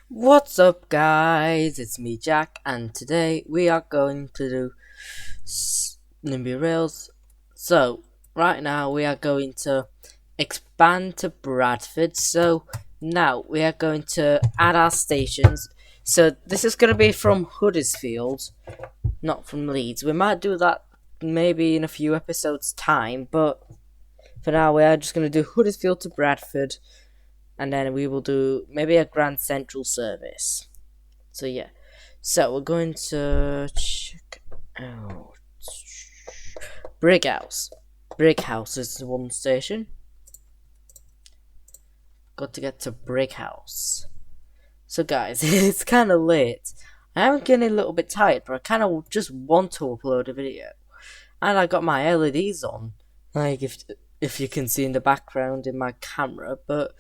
What's up, guys? It's me, Jack, and today we are going to do Nimby Rails. So, right now we are going to expand to Bradford. So, now we are going to add our stations. So, this is going to be from Huddersfield, not from Leeds. We might do that maybe in a few episodes' time, but for now we are just going to do Huddersfield to Bradford. And then we will do maybe a Grand Central service. So yeah. So we're going to check out Brighouse. Brighouse is the one station. Got to get to Brighouse. So guys, it's kind of late. I am getting a little bit tired, but I kind of just want to upload a video. And I got my LEDs on, like if you can see in the background in my camera, but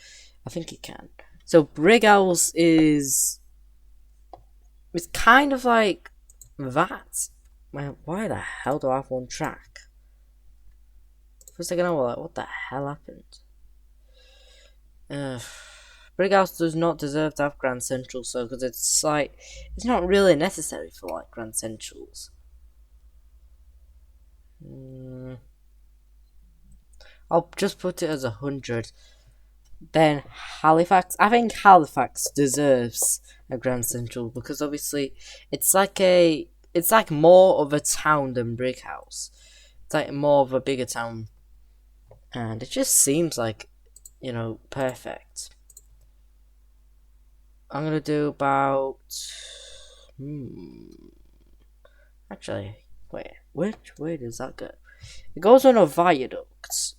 I think you can. So Brighouse is... it's kind of like that. Why the hell do I have one track? For a second I was like, what the hell happened? Brighouse does not deserve to have Grand Central, so because it's like, it's not really necessary for like Grand Centrals. I'll just put it as 100. Then Halifax. I think Halifax deserves a Grand Central because obviously it's like more of a town than Brighouse. It's like more of a bigger town, and it just seems like, you know, perfect. I'm gonna do about. Actually, wait. Which way does that go? It goes on a viaduct,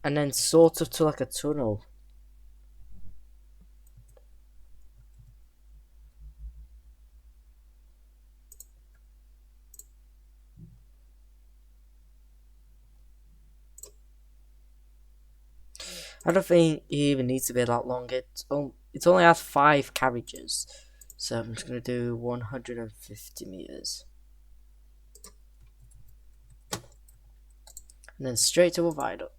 and then sort of to like a tunnel. I don't think it even needs to be that long. It only has 5 carriages, so I'm just gonna do 150 meters, and then straight to a viaduct.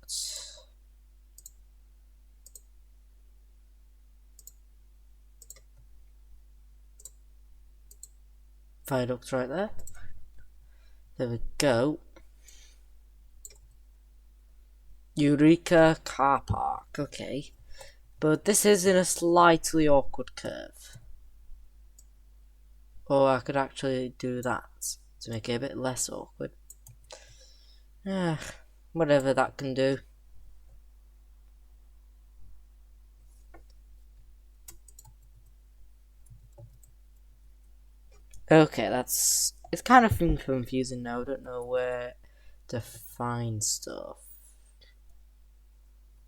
Viaduct right there. There we go. Eureka car park. Okay, but this is in a slightly awkward curve. Or I could actually do that to make it a bit less awkward. Whatever that can do. Okay, it's kind of confusing now. I don't know where to find stuff.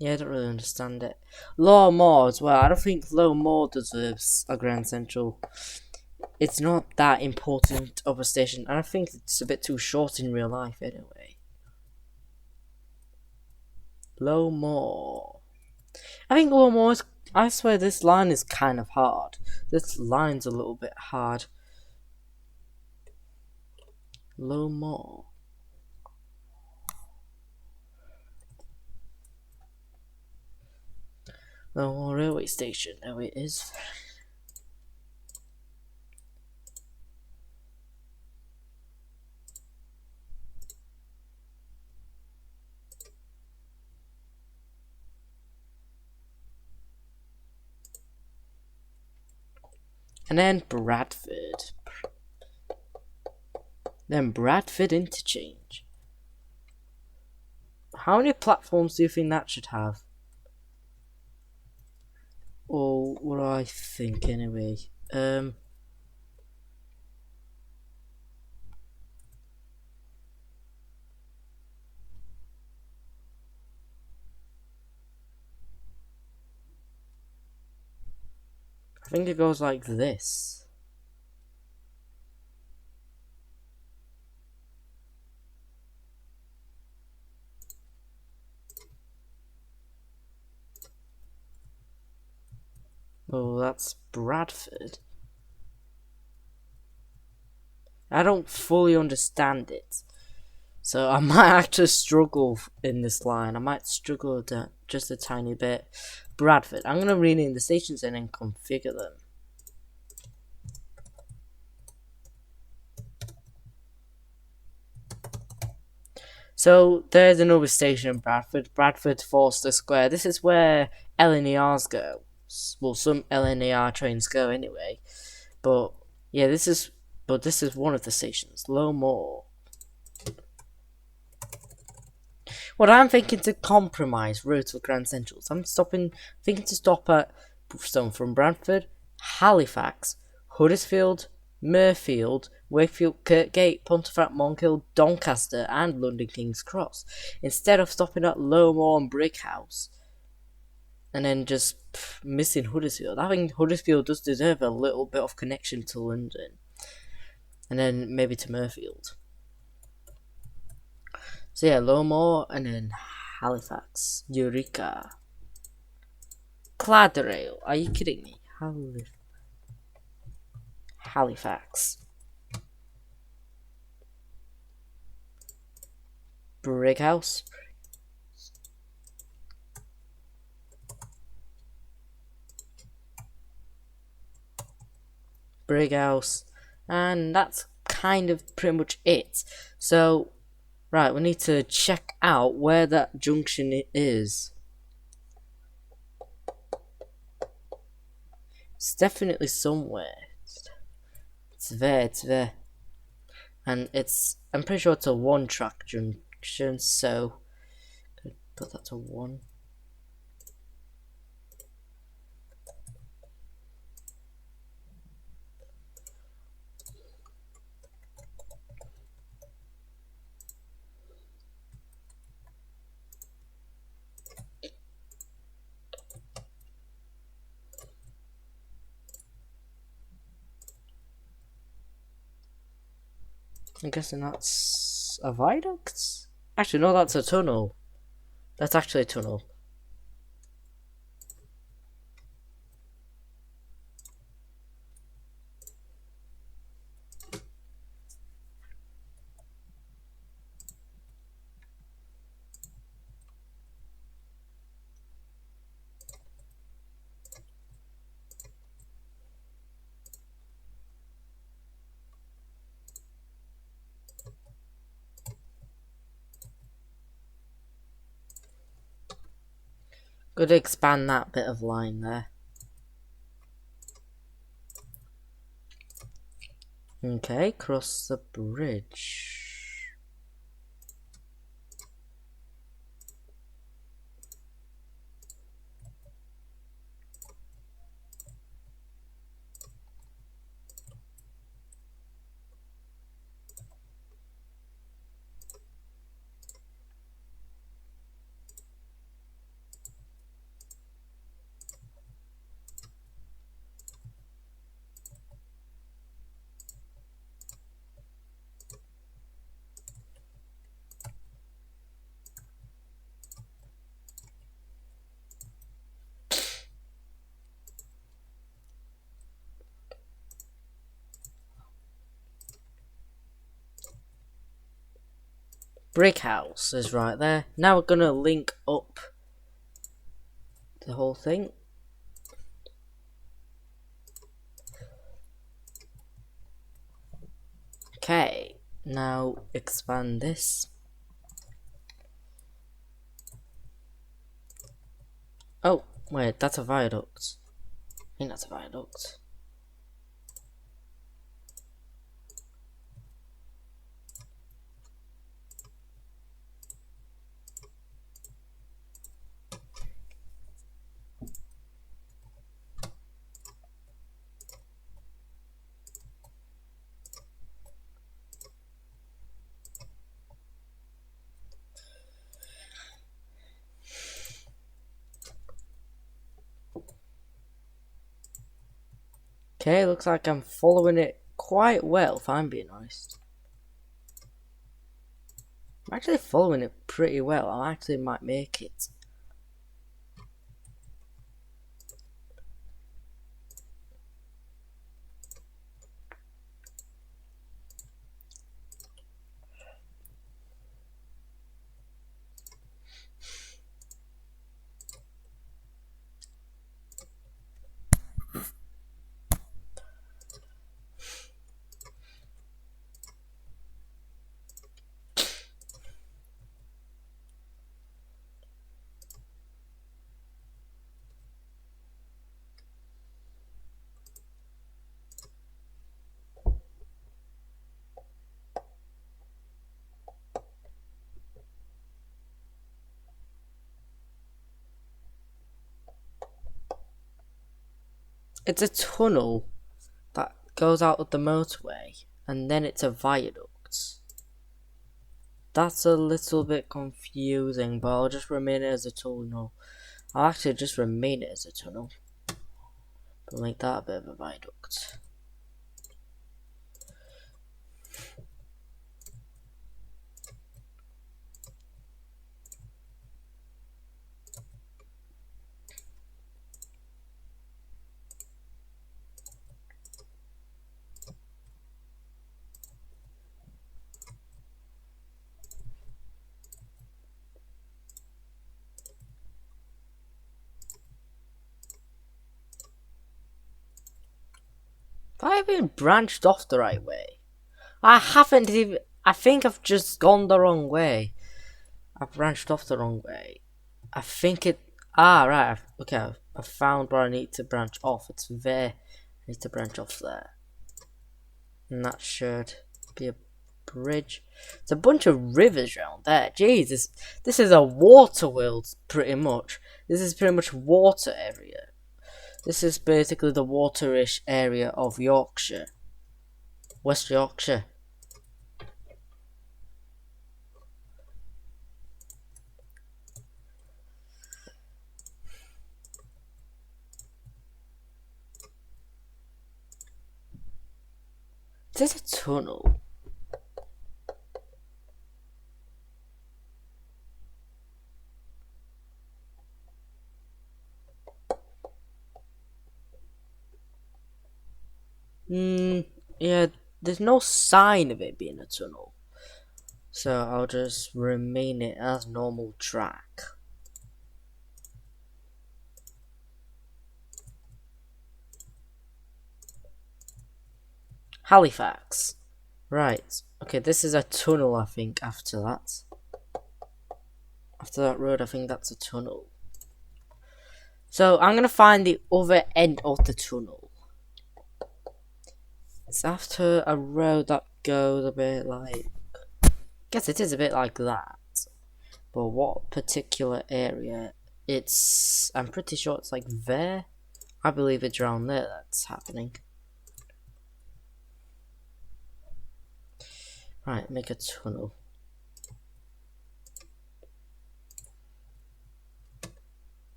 Yeah, I don't really understand it. Lower Moor as well. I don't think Lower Moor deserves a Grand Central. It's not that important of a station, and I think it's a bit too short in real life anyway. Lower Moor. I think Lower Moor is... I swear this line is kind of hard. This line's a little bit hard. Lower Moor. Lower Moor railway station. There it is. And then Bradford. Then Bradford Interchange. How many platforms do you think that should have? Or what do I think anyway? I think it goes like this. Oh, that's Bradford. I don't fully understand it, so I might actually struggle in this line. I might struggle just a tiny bit, Bradford. I'm going to rename the stations and then configure them. So there's another station in Bradford, Bradford Forster Square. This is where LNERs go. Well, some LNER trains go anyway. But yeah, this is one of the stations, Low Moor. What I'm thinking to compromise routes for Grand Centrals. I'm thinking to stop at some from Bradford, Halifax, Huddersfield, Mirfield, Wakefield, Kirkgate, Pontefract, Monkhill, Doncaster, and London King's Cross, instead of stopping at Moor and Brighouse and then just missing Huddersfield. I think Huddersfield does deserve a little bit of connection to London, and then maybe to Mirfield. So yeah, Moor and then Halifax, Eureka, Claderail. Are you kidding me? Halifax, Brighouse, and that's kind of pretty much it. So, right, we need to check out where that junction is. It's definitely somewhere. It's there. And I'm pretty sure it's a one-track junction, so put that to 1. I'm guessing that's a viaduct? Actually, no, that's a tunnel. That's actually a tunnel. Gotta expand that bit of line there. Okay, cross the bridge. Brighouse is right there. Now we're gonna link up the whole thing. Okay, now expand this. Oh, wait, that's a viaduct. I think that's a viaduct. Okay, looks like I'm following it quite well, if I'm being honest. I'm actually following it pretty well. I actually might make it. It's a tunnel that goes out of the motorway, and then it's a viaduct. That's a little bit confusing, but I'll just remain it as a tunnel. I'll actually just remain it as a tunnel, but make that a bit of a viaduct. Have I been branched off the right way? I haven't even. I think I've just gone the wrong way. I've branched off the wrong way. I think it. Ah, right. Okay, I found where I need to branch off. It's there. I need to branch off there. And that should be a bridge. It's a bunch of rivers around there. Jesus, this is a water world, pretty much. This is pretty much water area. This is basically the waterish area of Yorkshire. West Yorkshire. There's a tunnel. Yeah, there's no sign of it being a tunnel. So I'll just remain it as normal track. Halifax. Right. Okay, this is a tunnel, I think, after that. After that road, I think that's a tunnel. So I'm gonna find the other end of the tunnel. It's after a road that goes a bit like... I guess it is a bit like that. But what particular area? It's... I'm pretty sure it's like there. I believe it's around there that's happening. Right, make a tunnel.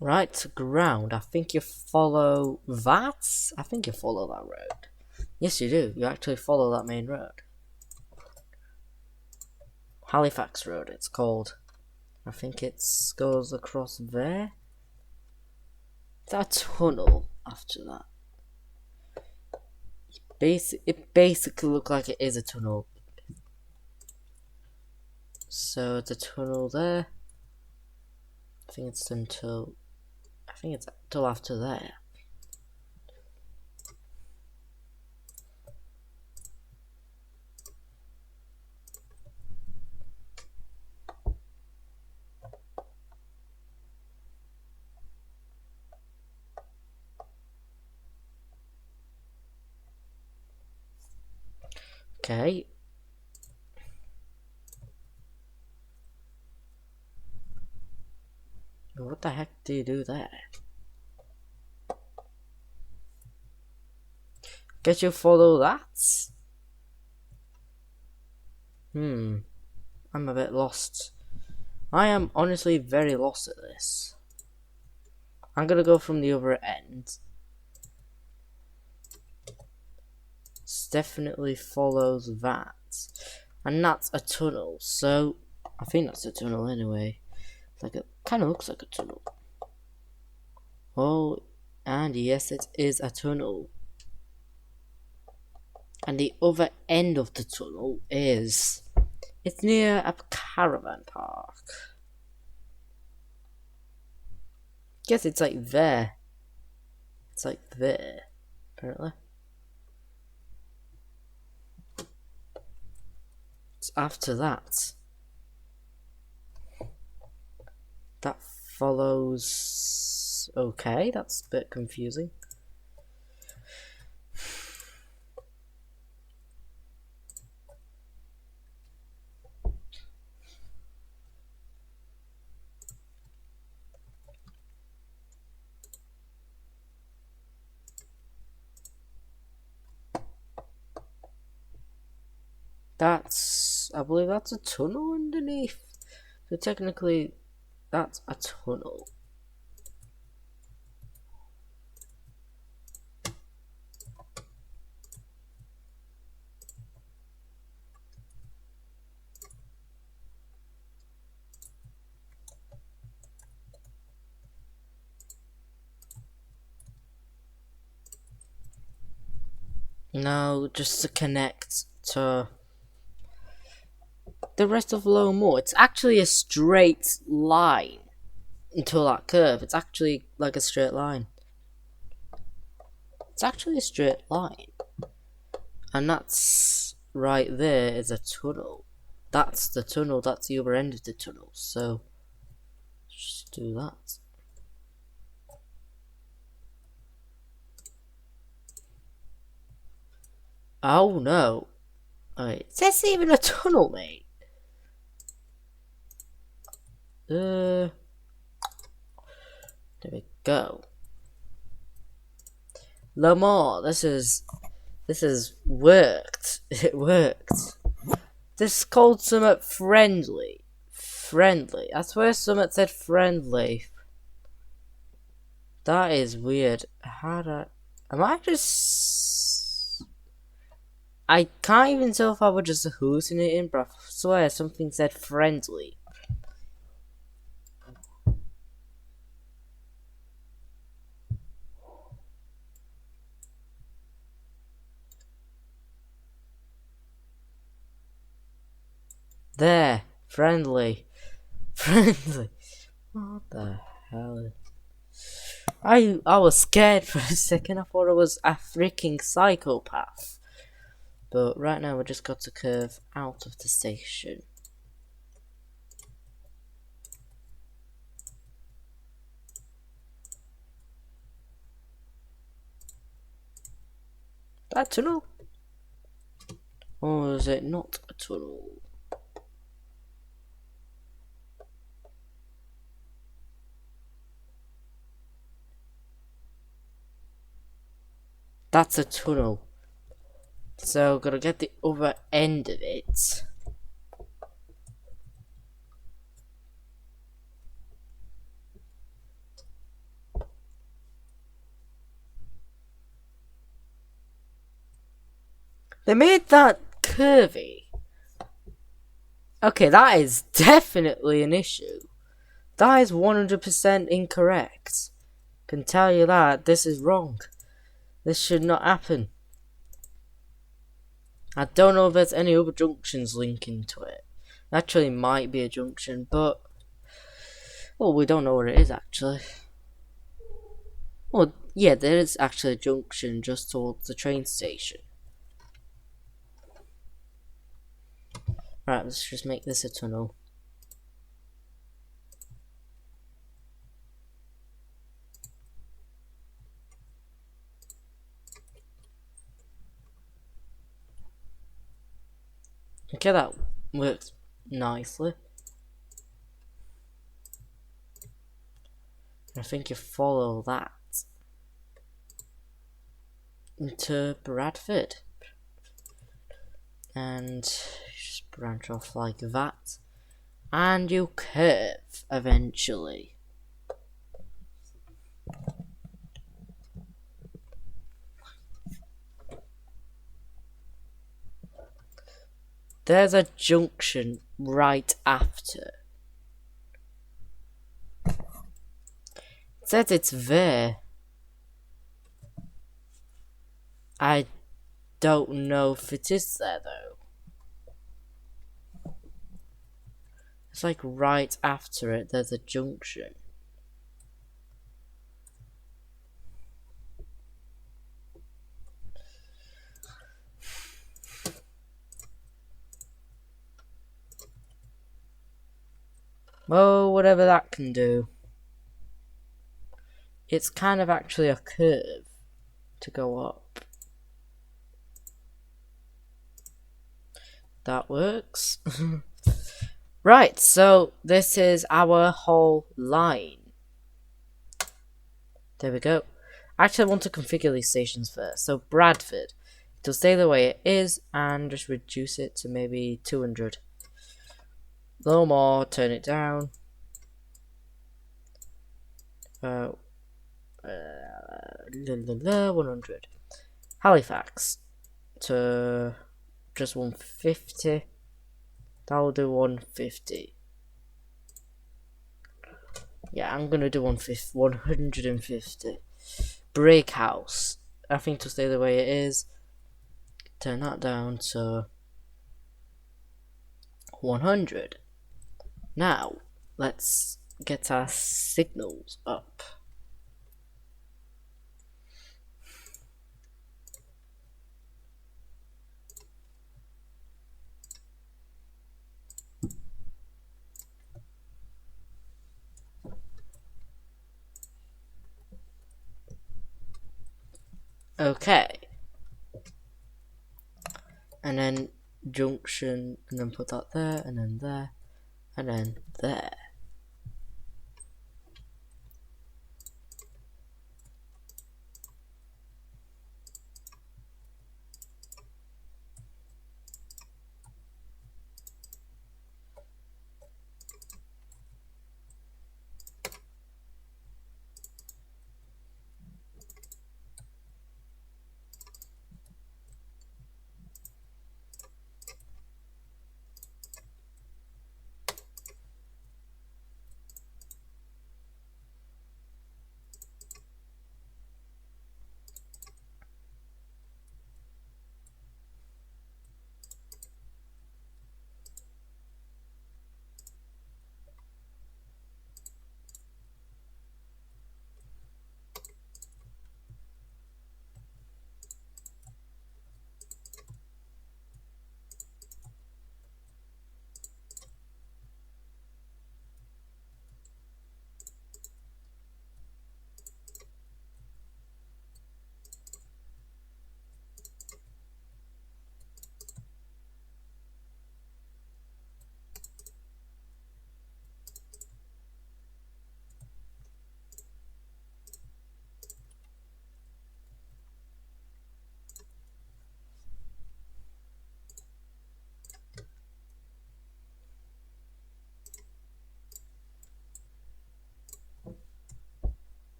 Right, ground. I think you follow that? I think you follow that road. Yes, you do. You actually follow that main road. Halifax Road, it's called. I think it goes across there. That tunnel after that. It basically looks like it is a tunnel. So it's a tunnel there. I think it's until after there. Okay. What the heck do you do there? Guess you follow that? I'm a bit lost. I am honestly very lost at this. I'm gonna go from the other end. It definitely follows that. And that's a tunnel, so I think that's a tunnel anyway. Like it kind of looks like a tunnel. Oh, and yes, it is a tunnel. And the other end of the tunnel is... It's near a caravan park. Guess it's like there. It's like there, apparently. It's after that. That follows. Okay, that's a bit confusing. I believe that's a tunnel underneath. So technically, that's a tunnel. No, just to connect to the rest of Lower Moor. It's actually a straight line until that curve. It's actually like a straight line. It's actually a straight line. And that's right there is a tunnel. That's the tunnel, that's the other end of the tunnel. So just do that. Oh no. Alright, is this even a tunnel, mate? There we go. Lamar, this is worked. It worked. This is called something friendly. Friendly. I swear something said friendly. That is weird. Am I just... I can't even tell if I was just hallucinating, but I swear something said friendly. There. Friendly. Friendly. What the hell? I was scared for a second. I thought I was a freaking psychopath. But right now we just got to curve out of the station. That tunnel? Or is it not a tunnel? That's a tunnel. So gotta get the other end of it. They made that curvy. Okay, that is definitely an issue. That is 100% incorrect. Can tell you that this is wrong. This should not happen. I don't know if there's any other junctions linking to it. Actually, might be a junction, but well, we don't know what it is actually. Well, yeah, there is actually a junction just towards the train station. Right, let's just make this a tunnel. Okay, that works nicely. I think you follow that into Bradford. And just branch off like that. And you curve eventually. There's a junction right after. It says it's there. I don't know if it is there though. It's like right after it, there's a junction. Well, whatever that can do. It's kind of actually a curve to go up. That works. Right, so this is our whole line. There we go. Actually, I want to configure these stations first. So Bradford, it'll stay the way it is and just reduce it to maybe 200. A little more, turn it down. 100. Halifax to just 150. That'll do 150. Yeah, I'm gonna do 150. Brighouse, I think to stay the way it is. Turn that down to 100. Now, let's get our signals up. Okay. And then junction, and then put that there, and then there, and then there.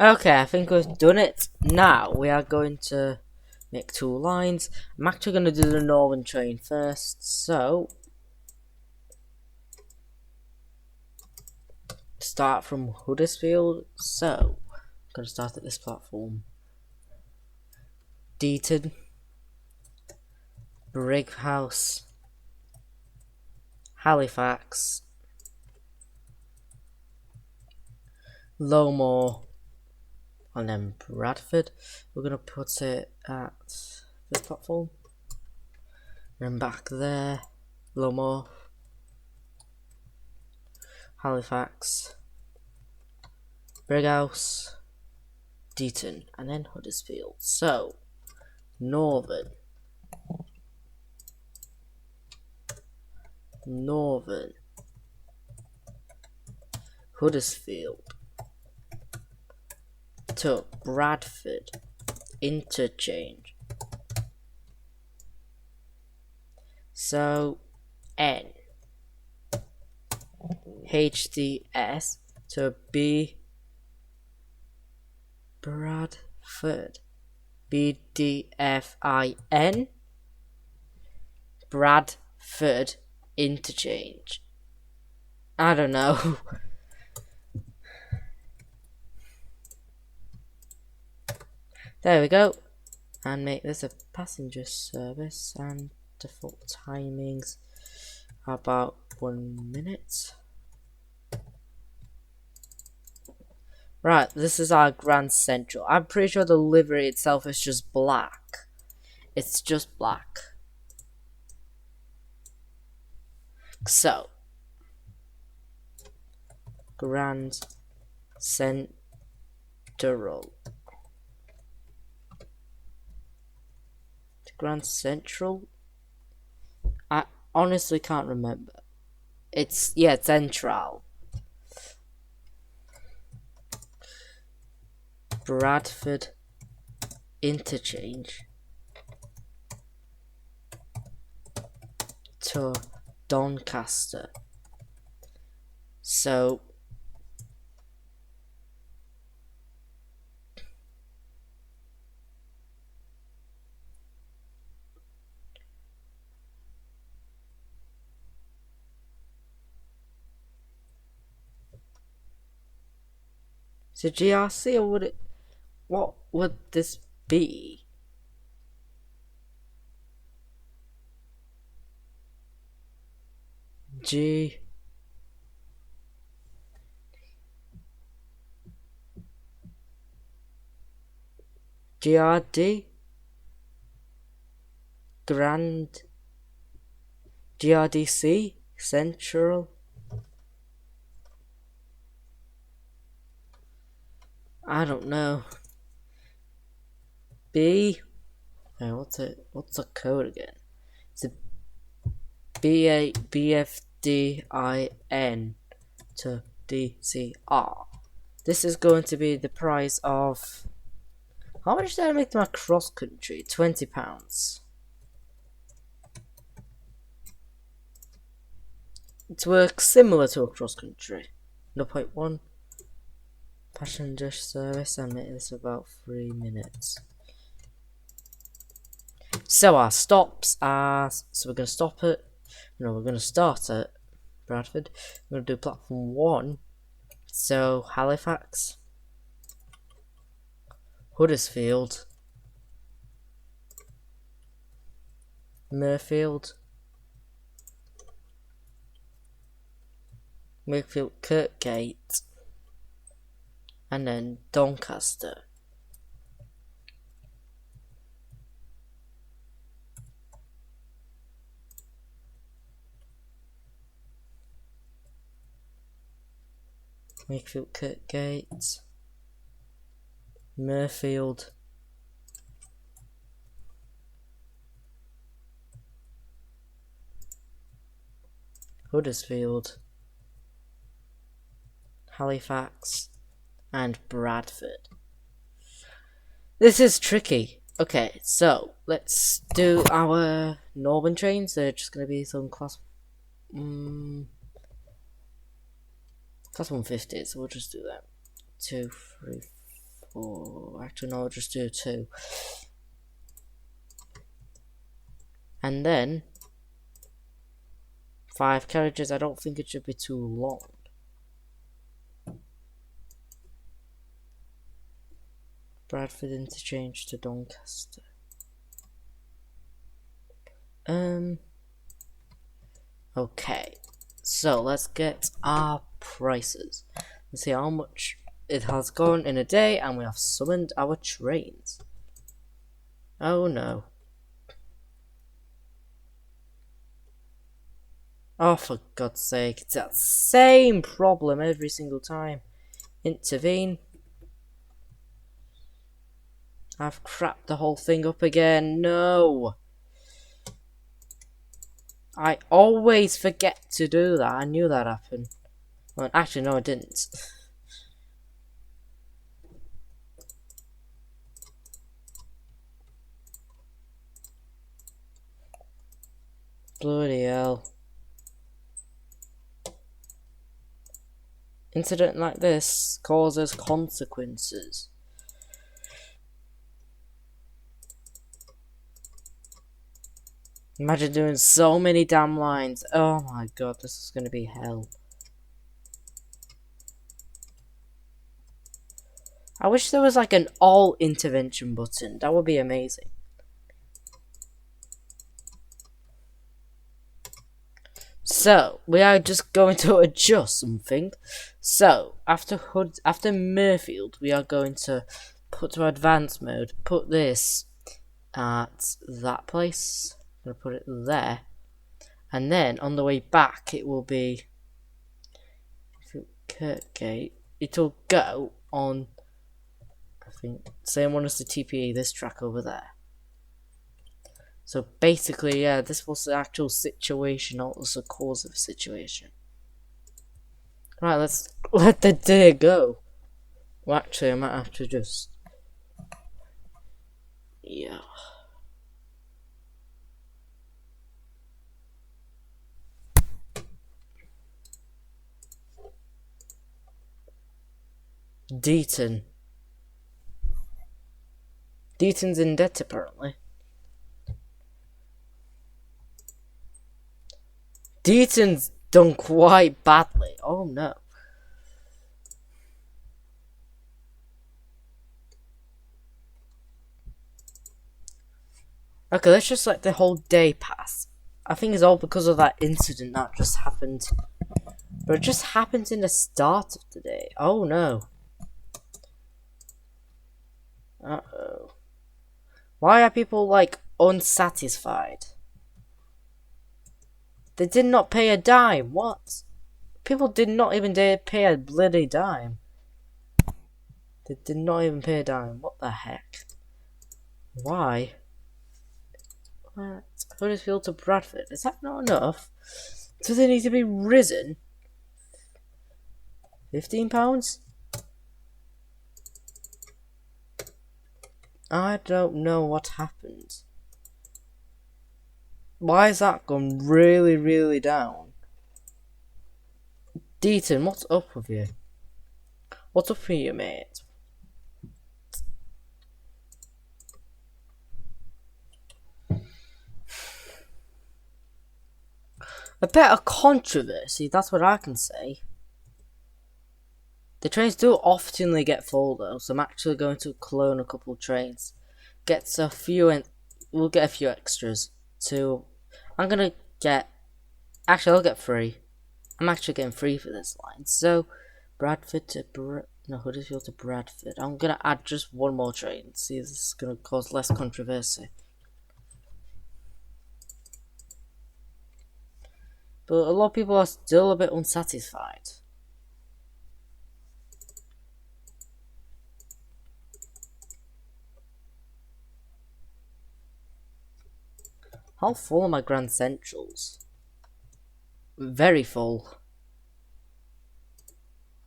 Okay, I think we've done it. Now we are going to make 2 lines. I'm actually going to do the northern train first. So start from Huddersfield. So I'm going to start at this platform. Deaton, Brighouse, Halifax, Moor, and then Bradford. We're going to put it at this platform. Then back there, Moor, Halifax, Brighouse, Deaton, and then Huddersfield. So, northern, Huddersfield to Bradford Interchange. So N HDS to B Bradford BDFIN Bradford Interchange. I don't know. There we go. And make this a passenger service, and default timings about 1 minute. Right, this is our Grand Central. I'm pretty sure the livery itself is just black. It's just black. So, Grand Central. Grand Central? I honestly can't remember. It's Central. Bradford Interchange to Doncaster. So GRC, or what would this be? GRD? Grand GRDC? Central? I don't know. B? Hey, what's the code again? It's a BFDIN to DCR. This is going to be the price of... How much did I make my cross country? £20. It works similar to a cross country. 0.1 passenger service. I made this about 3 minutes. So our stops are, so we're going to stop it. No, we're going to start at Bradford. We're going to do platform 1. So Halifax, Huddersfield, Mirfield, Kirkgate, and then Doncaster. Wakefield, Kirkgate, Mirfield, Huddersfield, Halifax, and Bradford. This is tricky. Okay, so let's do our northern trains. They're just going to be some class 150, so we'll just do that. 2, 3, 4. Actually, no, I'll just do 2. And then 5 carriages. I don't think it should be too long. Bradford Interchange to Doncaster. Okay, so let's get our prices. Let's see how much it has gone in a day, and we have summoned our trains. Oh no. Oh, for God's sake, it's that same problem every single time. Intervene. I've crapped the whole thing up again. No. I always forget to do that. I knew that happened. Well, actually, no, I didn't. Bloody hell. Incident like this causes consequences. Imagine doing so many damn lines. Oh my god, this is gonna be hell. I wish there was like an all intervention button. That would be amazing. So we are just going to adjust something. So after Mirfield, we are going to put to advanced mode. Put this at that place. I'm gonna put it there, and then on the way back it will be Kirkgate, it'll go on, I think, same one as the TPE, this track over there. So basically, yeah, this was the actual situation, not the cause of the situation. Right, let's let the day go. Well, actually, I might have to just... Yeah. Deaton. Deaton's in debt, apparently. Deaton's done quite badly. Oh no. Okay, let's just let the whole day pass. I think it's all because of that incident that just happened. But it just happened in the start of the day. Oh no. Uh-oh. Why are people, like, unsatisfied? They did not pay a dime. What? People did not even pay a bloody dime. They did not even pay a dime. What the heck? Why? What? Huddersfield to Bradford. Is that not enough? Do they need to be risen? £15? I don't know what happened. Why has that gone really, really down? Deaton, what's up with you? What's up with you, mate? A bit of controversy, that's what I can say. The trains do oftenly get full though, so I'm actually going to clone a couple of trains. Gets a few, and we'll get a few extras. I'm gonna get. Actually, I'll get free. I'm actually getting free for this line. So, Bradford to Huddersfield to Bradford. I'm gonna add just one more train. See if this is gonna cause less controversy. But a lot of people are still a bit unsatisfied. How full are my Grand Centrals? Very full.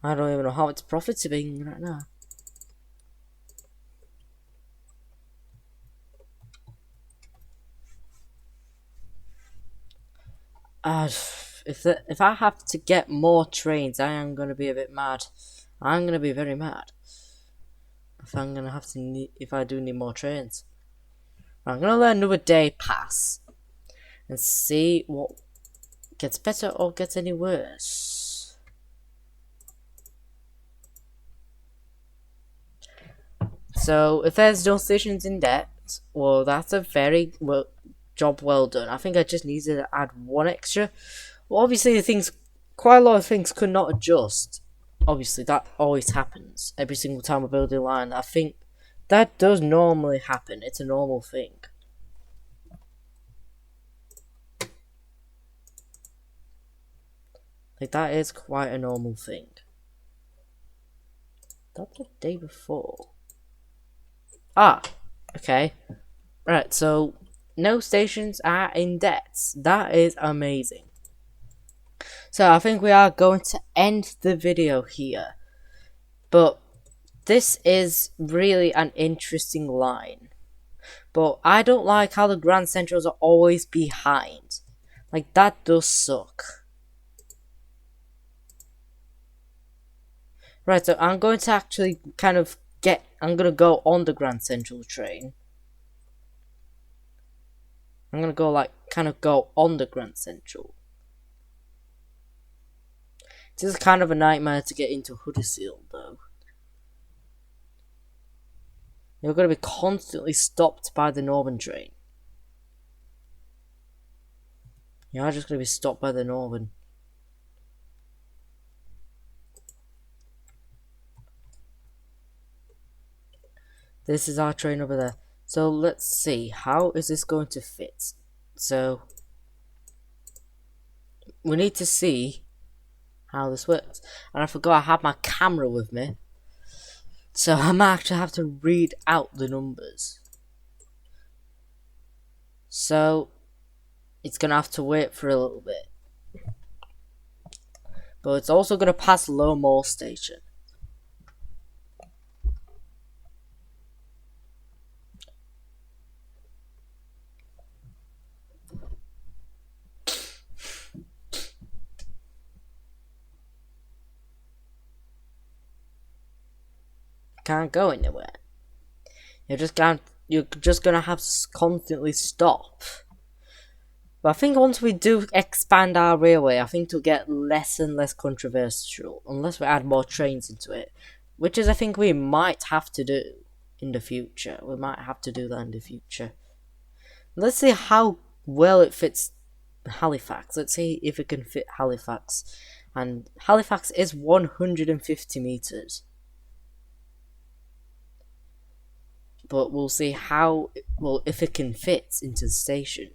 I don't even know how it's profiting right now. If I have to get more trains, I am gonna be a bit mad. I'm gonna be very mad. If I do need more trains. I'm gonna let another day pass and see what gets better or gets any worse. So if there's no stations in debt, well, that's a very job well done. I think I just needed to add one extra. Well, obviously quite a lot of things could not adjust. Obviously, that always happens every single time we build a line. I think that does normally happen. It's a normal thing. Like, that is quite a normal thing. That the day before. Ah, okay. Right, so no stations are in debt. That is amazing. So I think we are going to end the video here. But this is really an interesting line. But I don't like how the Grand Centrals are always behind. Like, that does suck. Right, so I'm going to actually I'm going to go on the Grand Central train. I'm going to go on the Grand Central. This is kind of a nightmare to get into Huddersfield, though. You're going to be constantly stopped by the Northern train. You're just going to be stopped by the Northern. This is our train over there. So let's see, how is this going to fit? So we need to see how this works. And I forgot I had my camera with me, so I might actually have to read out the numbers. So it's gonna have to wait for a little bit. But it's also gonna pass Low Moor Station. Can't go anywhere. You're just gonna have to constantly stop. But I think once we do expand our railway, I think it'll get less and less controversial, unless we add more trains into it, which is I think we might have to do in the future. We might have to do that in the future. Let's see how well it fits Halifax. Let's see if it can fit Halifax. And Halifax is 150 meters. But we'll see how, well, if it can fit into the station.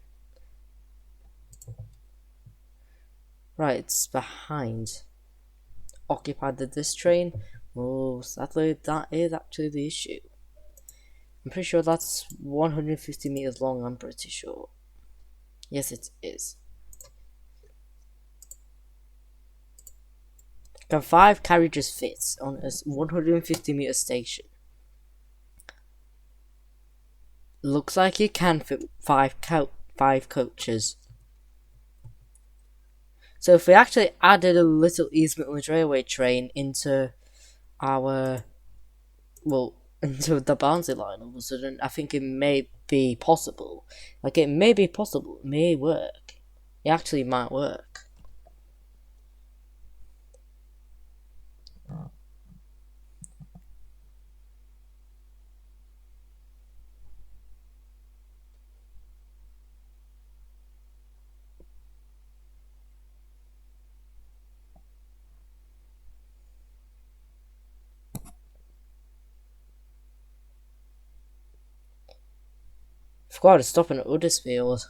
Right, it's behind. Occupied this train. Oh, sadly, that is actually the issue. I'm pretty sure that's 150 meters long, I'm pretty sure. Yes, it is. Can 5 carriages fit on a 150 meter station? Looks like you can fit 5 coaches. So if we actually added a little East Midlands Railway train into our, well, into the Barnsley line all of a sudden, I think it may be possible. Like, it may be possible. It may work. It actually might work. Forgot to stop in Huddersfield.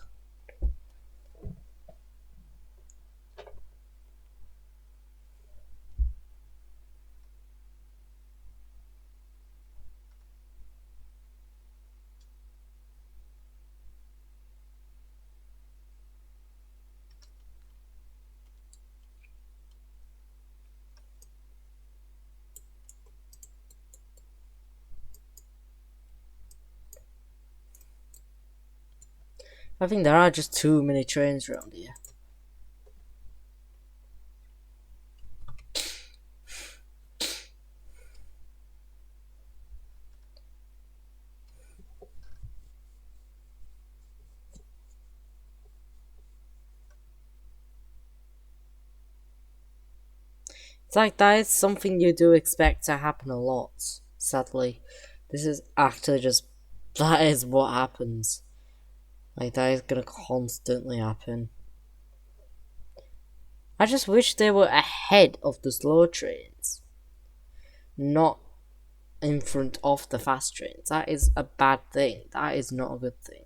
I think there are just too many trains around here. It's like that is something you do expect to happen a lot, sadly. This is actually just, that is what happens. Like, that is gonna constantly happen. I just wish they were ahead of the slow trains, not in front of the fast trains. That is a bad thing. That is not a good thing.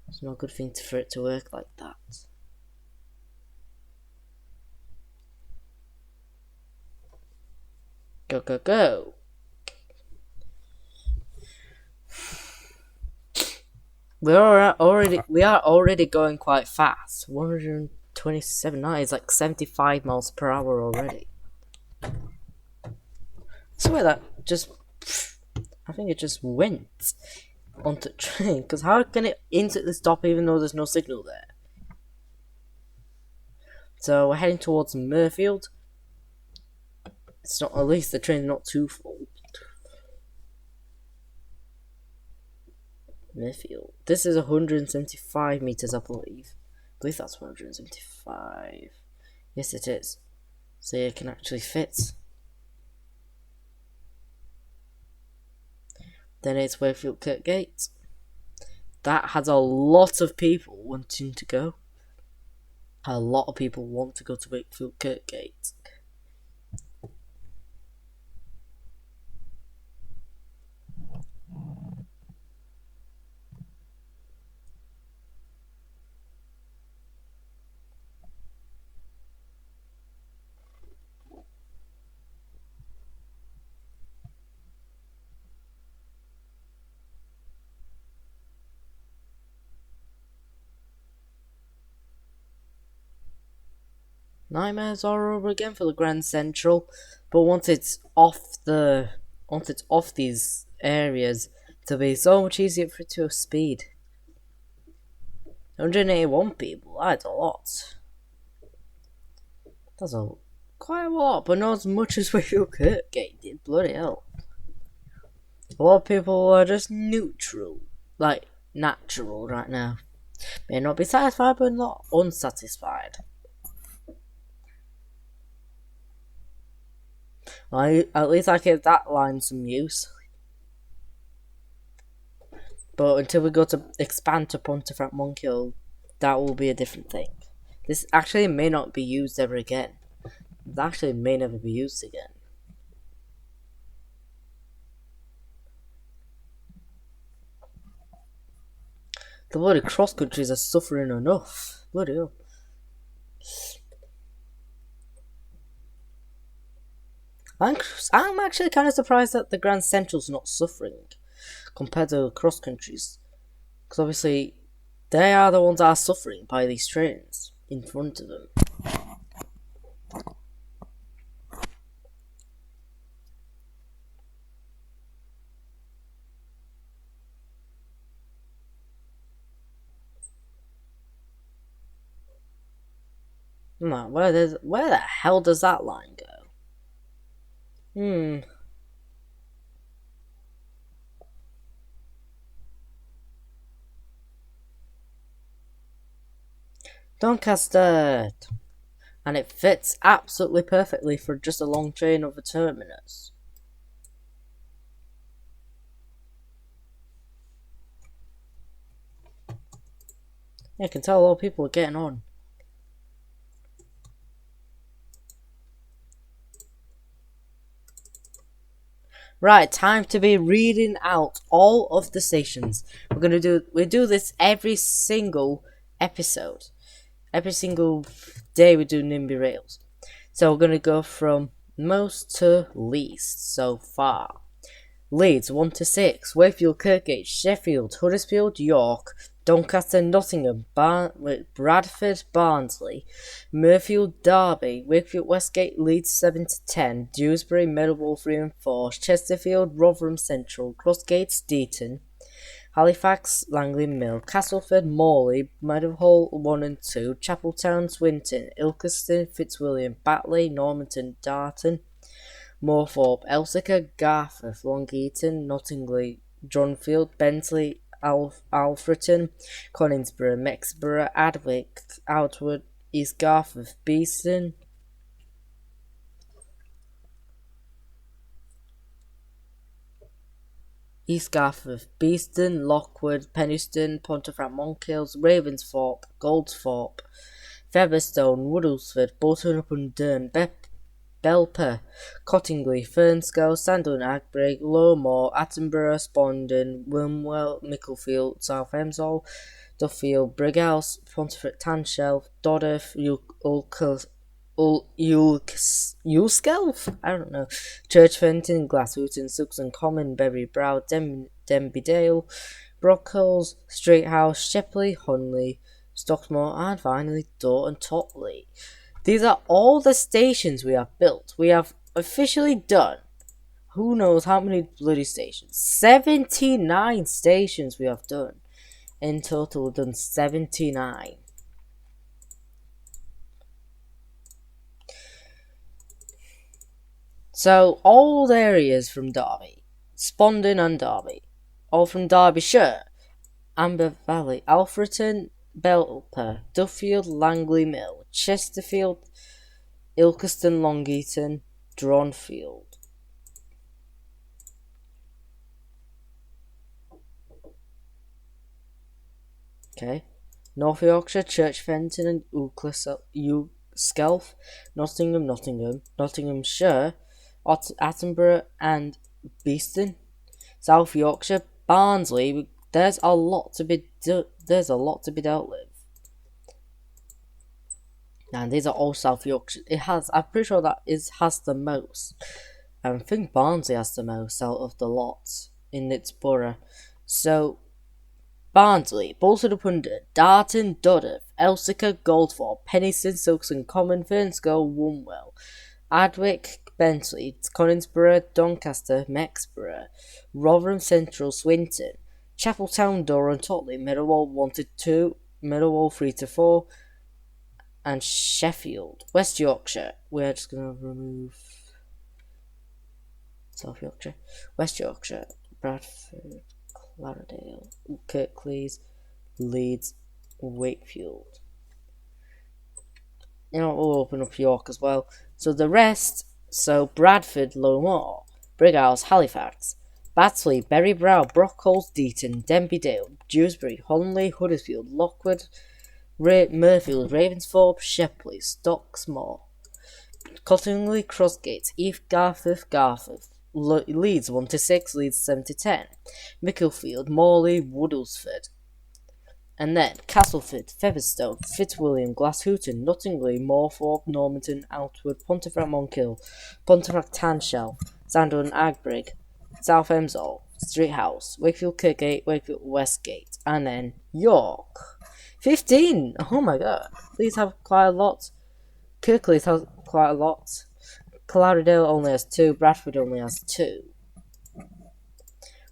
It's not a good thing for it to work like that. Go, go, go. We are already going quite fast. 127 now is like 75 miles per hour already. I swear that just, I think it just went onto the train, because how can it instantly stop even though there's no signal there? So we're heading towards Murfield. It's not, at least the train's not too full. Murfield. This is 175 meters, I believe. I believe that's 175. Yes, it is. So it can actually fit. Then it's Wakefield Kirkgate. That has a lot of people wanting to go. A lot of people want to go to Wakefield Kirkgate. nightmares all over again for the Grand Central. But once it's off these areas, it'll be so much easier for it to speed. 181 people, that's a lot. That's quite a lot, but not as much as Wakefield Kirkgate did, bloody hell. A lot of people are just neutral, like natural right now. May not be satisfied, but not unsatisfied. At least I give that line some use. But until we go to expand to Pontefract Monkhill, that will be a different thing. This actually may not be used ever again. It actually may never be used again. The bloody cross countries are suffering enough. Bloody hell. I'm actually kind of surprised that the Grand Central's not suffering compared to the cross countries, because obviously they are the ones that are suffering by these trains in front of them. Man, where the hell does that line go? Doncaster! And it fits absolutely perfectly for just a long train of a terminus. Yeah, I can tell a lot of people are getting on. Right, time to be reading out all of the stations. We do this every single episode. Every single day we do Nimby Rails. So we're gonna go from most to least so far. Leeds 1 to 6, Wakefield, Kirkgate, Sheffield, Huddersfield, York, Doncaster, Nottingham, Bradford, Barnsley, Mirfield, Derby, Wakefield, Westgate, Leeds 7 to 10, Dewsbury, Meadowhall 3 and 4, Chesterfield, Rotherham Central, Crossgates, Deaton, Halifax, Langley Mill, Castleford, Morley, Meadowhall 1 and 2, Chapeltown, Swinton, Ilkeston, Fitzwilliam, Batley, Normanton, Darton, Moorthorpe, Elsica, Garforth, Long Eaton, Nottingley, Johnfield, Bentley, Alfreton, Coningsborough, Mexborough, Adwick, Outward, East Garforth, Beeston, Lockwood, Penistone, Pontefract Monkhills, Ravensthorpe, Goldsthorpe, Featherstone, Woodlesford, Bolton-upon-Dearne, Belper, Cottingley, Fernscough, Sandon, Agbrigg, Lowmore, Attenborough, Spondon, Wilmwell, Micklefield, South Hemsall, Duffield, Brighouse, Pontefract Tanshelf, Dodderf, Ulskelf, I don't know, Church Fenton, Glasshoot, Suxon Common, Berry Brow, Denby Dale, Brockholes, Straight House, Shepley, Hunley, Stocksmore, and finally Dorton Topley. These are all the stations we have built. We have officially done who knows how many bloody stations. 79 stations we have done. In total, we've done 79. So, all the areas from Derby, Spondon and Derby, all from Derbyshire, Amber Valley, Alfreton, Belper, Duffield, Langley Mill, Chesterfield, Ilkeston, Long Eaton, Dronfield. Okay. North Yorkshire, Church Fenton and Skelf, Nottinghamshire, Attenborough and Beeston, South Yorkshire, Barnsley. There's a lot to be dealt with. And these are all South Yorkshire. I'm pretty sure that has the most. I think Barnsley has the most out of the lot in its borough. So Barnsley, Bolton-upon-Dearne, Darton, Duddeff, Elsica, Goldthorpe, Penistone, Silkson, Common, Fernscoe, Wombwell, Ardwick, Bentley, Conisborough, Doncaster, Mexborough, Rotherham Central, Swinton, Chapeltown, Durham, Totley, Meadowall 1 to 2, Meadowall 3 to 4, and Sheffield. West Yorkshire, we're just going to remove South Yorkshire. West Yorkshire, Bradford, Clarendale, Kirklees, Leeds, Wakefield. We'll open up York as well. So the rest, Bradford, Moor, Brighouse, Halifax, Batley, Berry Brow, Brockholes, Deaton, Denby Dale, Dewsbury, Holmley, Huddersfield, Lockwood, Murfield, Ravensthorpe, Shepley, Stocksmore, Cottingley, Crossgates, East Garforth, Leeds 1 to 6, Leeds 7 to 10, Micklefield, Morley, Woodlesford, and then Castleford, Featherstone, Fitzwilliam, Glasshooton, Nottingley, Morthorpe, Normanton, Outward, Pontefract, Monkhill, Pontefract, Tanshell, Sandon, Agbrigg, South Emsall, Street House, Wakefield, Kirkgate, Wakefield, Westgate, and then York. 15! Oh my god. These have quite a lot. Kirklees has quite a lot. Clarendale only has 2. Bradford only has 2.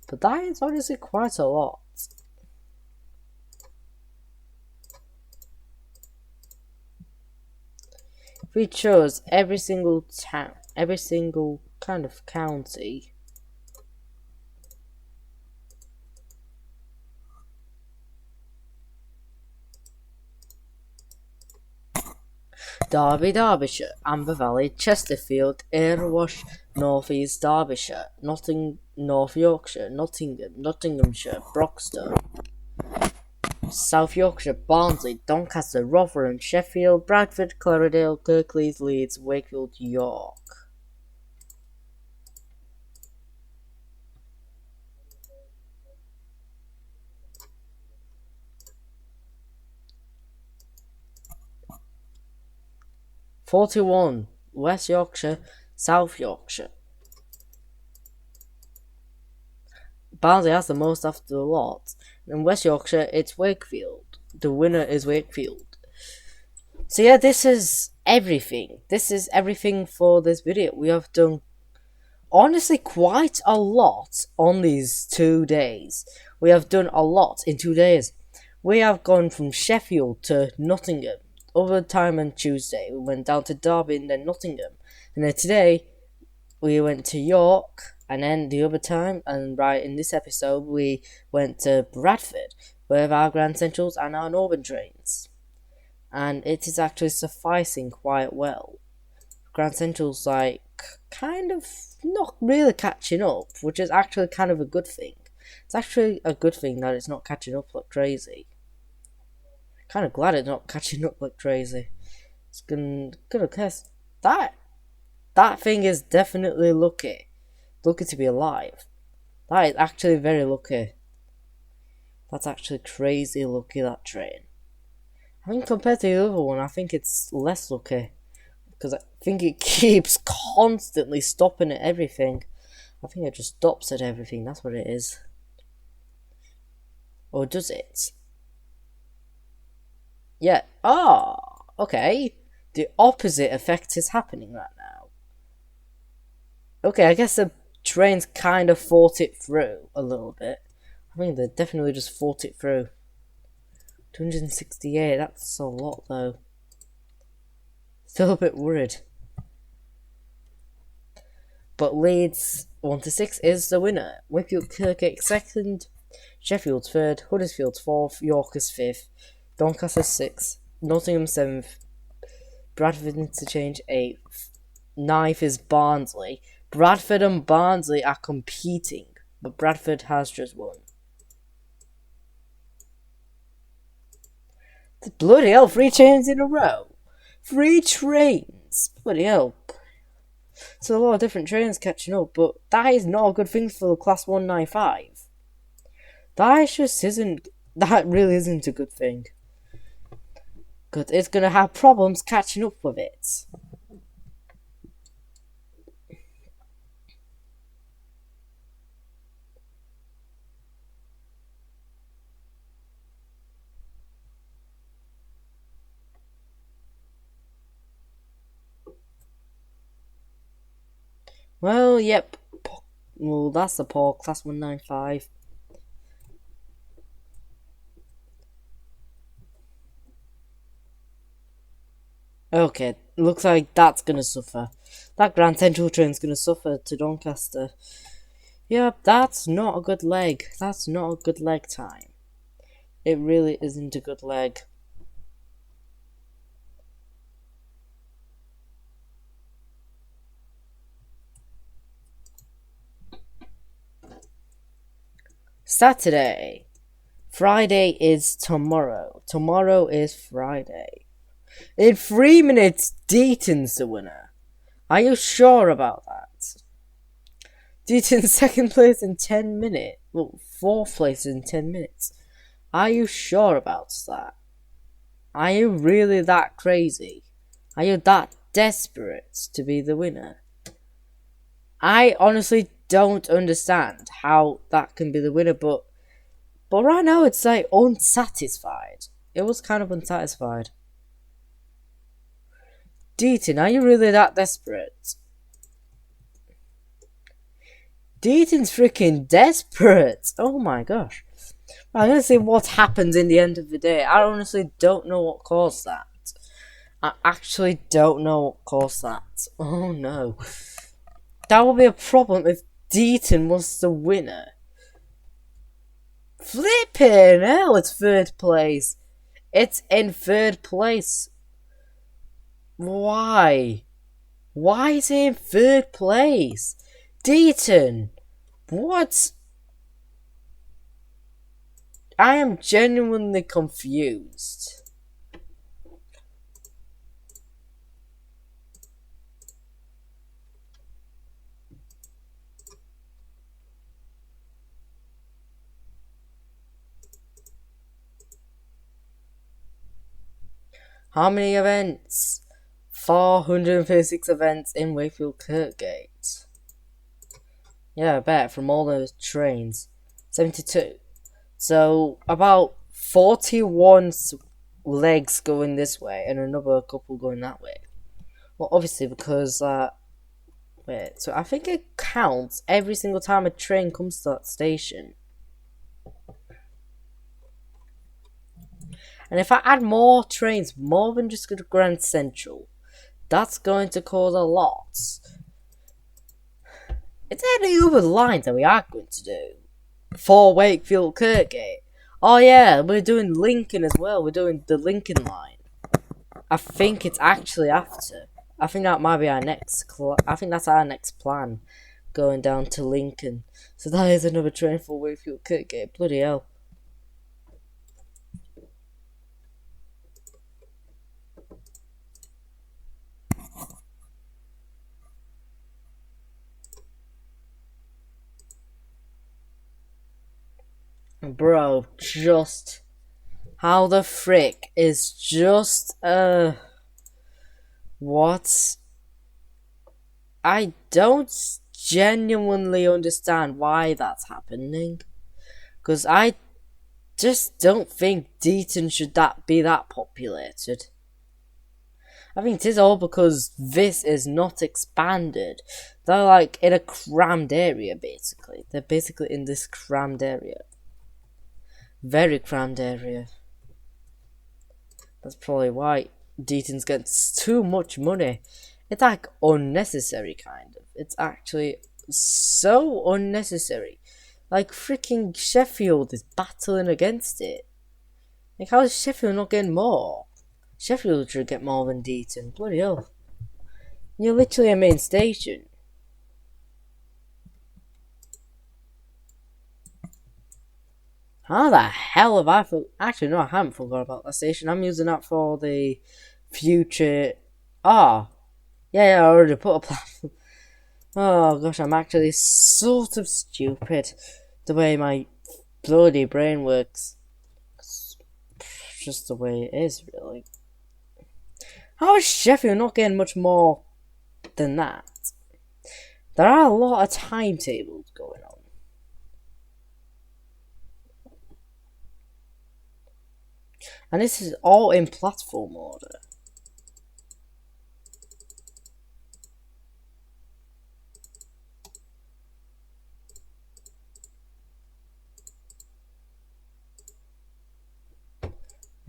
But that is honestly quite a lot. If we chose every single town, every single kind of county, Derby, Derbyshire, Amber Valley, Chesterfield, Erewash, North East Derbyshire, North Yorkshire, Nottingham, Nottinghamshire, Broxton, South Yorkshire, Barnsley, Doncaster, Rotherham, Sheffield, Bradford, Clarendale, Kirklees, Leeds, Wakefield, York. (41) West Yorkshire, South Yorkshire. Barnsley has the most after the lot. In West Yorkshire, it's Wakefield. The winner is Wakefield. So yeah, this is everything. This is everything for this video. We have done honestly quite a lot on these 2 days. We have done a lot in 2 days. We have gone from Sheffield to Nottingham. Over time on Tuesday, we went down to Derby and then Nottingham. And then today, we went to York, and then the other time, and right in this episode, we went to Bradford with our Grand Centrals and our Northern trains. And it is actually sufficing quite well. Grand Central's kind of not really catching up, which is actually kind of a good thing. It's actually a good thing that it's not catching up like crazy. Kind of glad it's not catching up like crazy. It's gonna guess that thing is definitely lucky to be alive. That is actually very lucky. That's actually crazy lucky, that train. I think compared to the other one, I think it's less lucky, because I think it keeps constantly stopping at everything. I think it just stops at everything. That's what it is. Or does it? Yeah. Okay. The opposite effect is happening right now. Okay, I guess the trains kind of fought it through a little bit. I think they definitely just fought it through. 268, that's a lot though. Still a bit worried. But Leeds 1 to 6 is the winner. Wakefield, Kirkgate 2nd, Sheffield 3rd, Huddersfield 4th, York is 5th, Doncaster 6th, Nottingham 7th, Bradford Interchange 8th, 9th is Barnsley. Bradford and Barnsley are competing, but Bradford has just won. Bloody hell, 3 trains in a row. 3 trains. Bloody hell. So a lot of different trains catching up, but that is not a good thing for the Class 195. That really isn't a good thing. Because it's going to have problems catching up with it. Well, yep. Well, that's the poor class 195. Okay, looks like that's gonna suffer. That Grand Central train's gonna suffer to Doncaster. Yep, that's not a good leg. That's not a good leg time. It really isn't a good leg. Saturday. Friday is tomorrow. Tomorrow is Friday. In 3 minutes, Deaton's the winner. Are you sure about that? Deaton's second place in 10 minutes. Well, fourth place in 10 minutes. Are you sure about that? Are you really that crazy? Are you that desperate to be the winner? I honestly don't understand how that can be the winner, but right now it's like unsatisfied. It was kind of unsatisfied. Deaton, are you really that desperate? Deaton's freaking desperate. Oh my gosh. I'm gonna see what happens in the end of the day. I honestly don't know what caused that. I actually don't know what caused that. Oh no. That would be a problem if Deaton was the winner. Flipping hell, it's third place. It's in third place. Why? Why is he in third place? Deaton! What? I am genuinely confused. How many events? 436 events in Wakefield Kirkgate. Yeah, I bet, from all those trains. 72. So, about 41 legs going this way and another couple going that way. Well, obviously, because, wait, so I think it counts every single time a train comes to that station. And if I add more trains, more than just Grand Central, that's going to cause a lot. Is there any other lines that we are going to do? For Wakefield Kirkgate. Oh yeah, we're doing Lincoln as well. We're doing the Lincoln line. I think it's actually after. I think that might be our next. I think that's our next plan, going down to Lincoln. So that is another train for Wakefield Kirkgate. Bloody hell. Bro, just how the frick is just what? I don't genuinely understand why that's happening, because I just don't think Deaton should be that populated. I think it is all because this is not expanded. They're like in a crammed area, basically. They're basically in this crammed area. Very crammed area. That's probably why Deaton's getting too much money. It's like unnecessary, kind of. It's actually so unnecessary. Like freaking Sheffield is battling against it. Like, how is Sheffield not getting more? Sheffield should get more than Deaton. Bloody hell. You're literally a main station. How the hell have I Actually, no, I haven't forgot about that station. I'm using that for the future. Ah. Yeah, I already put a platform. Oh gosh, I'm actually sort of stupid. The way my bloody brain works. It's just the way it is, really. How is Sheffield not getting much more than that? There are a lot of timetables going on. And this is all in platform order.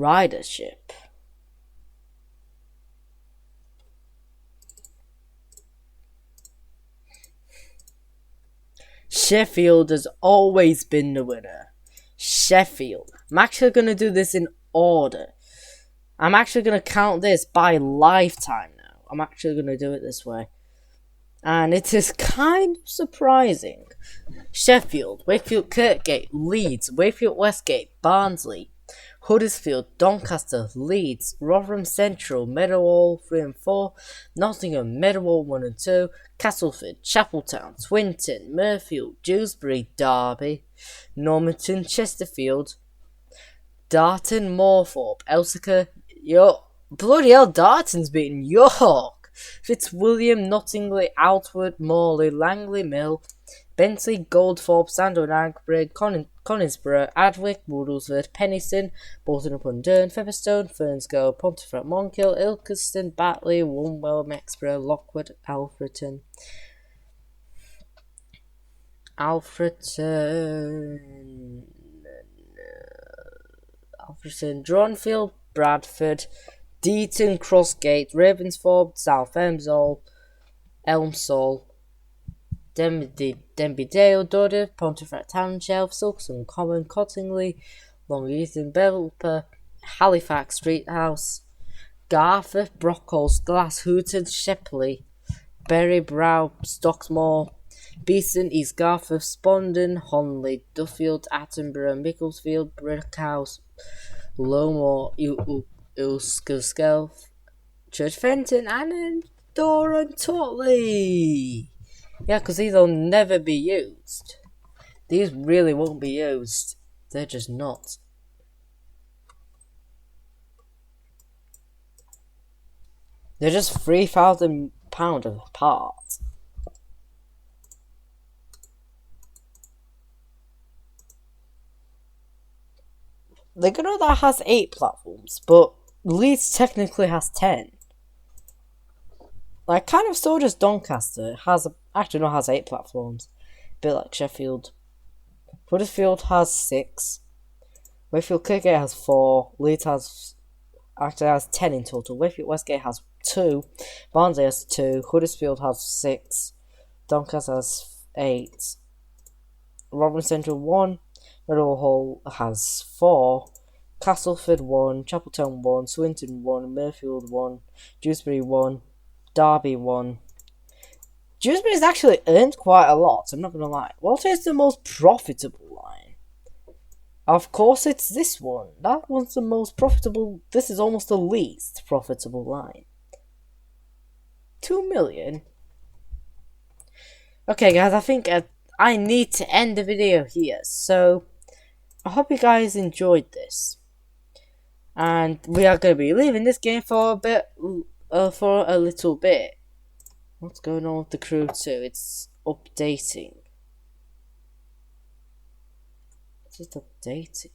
ridership. Sheffield has always been the winner. Sheffield. I'm actually going to do this in order. I'm actually going to count this by lifetime now. I'm actually going to do it this way. And it is kind of surprising. Sheffield, Wakefield Kirkgate, Leeds, Wakefield Westgate, Barnsley, Huddersfield, Doncaster, Leeds, Rotherham Central, Meadowhall 3 and 4, Nottingham, Meadowhall 1 and 2, Castleford, Chapeltown, Swinton, Mirfield, Dewsbury, Derby, Normanton, Chesterfield, Darton, Moorthorpe, Elsica, York. Bloody hell, Darton's beaten York. Fitzwilliam, Nottingley, Outward, Morley, Langley Mill, Bentley, Goldthorpe, Sandown, Agbrigg, Conisborough, Adwick, Woodlesford, Penistone, Bolton-upon-Dearne, Featherstone, Fernscoe, Pontefract, Monkill, Ilkeston, Batley, Wombwell, Mexborough, Lockwood, Alfreton, Dronfield, Bradford, Deaton, Crossgate, Ravensthorpe, South Elmsall, Denby Dale, Dodder, Pontefract Town, Shelf, Silkson Common, Cottingley, Long Eaton, Belper, Halifax Street House, Garther, Brockholes, Glass, Hooton, Shepley, Berry, Brow, Stocksmore, Beeson, East Garther, Spondon, Honley, Duffield, Attenborough, Mickelsfield, Brickhouse, Lowmore, Ulskerskell, Church Fenton, and Doran Totley. Yeah, because these will never be used. These really won't be used. They're just not. They're just £3,000 apart. The good that has 8 platforms, but Leeds technically has 10. Like, kind of so does Doncaster. Has 8 platforms. A bit like Sheffield. Huddersfield has 6. Wakefield Kirkgate has 4. Leeds has 10 in total. Wakefield Westgate has 2. Barnsley has 2. Huddersfield has 6. Doncaster has 8. Rotherham Central 1. Meadowhall has 4. Castleford 1. Chapeltown 1. Swinton 1. Mirfield 1. Dewsbury 1. Derby 1. Dewsbury's actually earned quite a lot, I'm not going to lie. What is the most profitable line? Of course it's this one. That one's the most profitable. This is almost the least profitable line. 2 million? Okay guys, I think I need to end the video here. So, I hope you guys enjoyed this. And we are going to be leaving this game for a little bit. What's going on with the crew too? It's updating. It's just updating.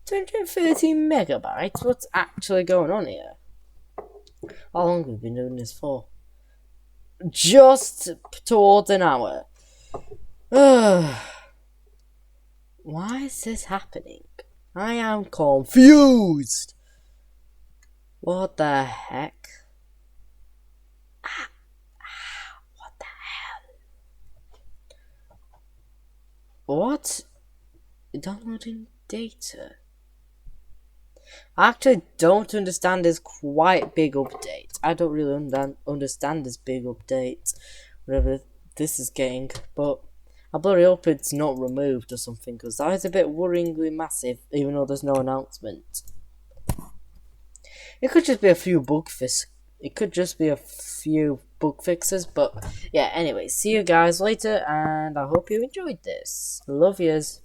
213 megabytes? What's actually going on here? How long have we been doing this for? Just towards an hour. Why is this happening? I am confused. What the heck? What the hell? What? Downloading data. I actually don't understand this quite big update. I don't really understand this big update. Whatever this is getting. But I bloody hope it's not removed or something. Because that is a bit worryingly massive. Even though there's no announcement. It could just be a few bug fixes. But yeah, anyway, see you guys later, and I hope you enjoyed this. Love yous.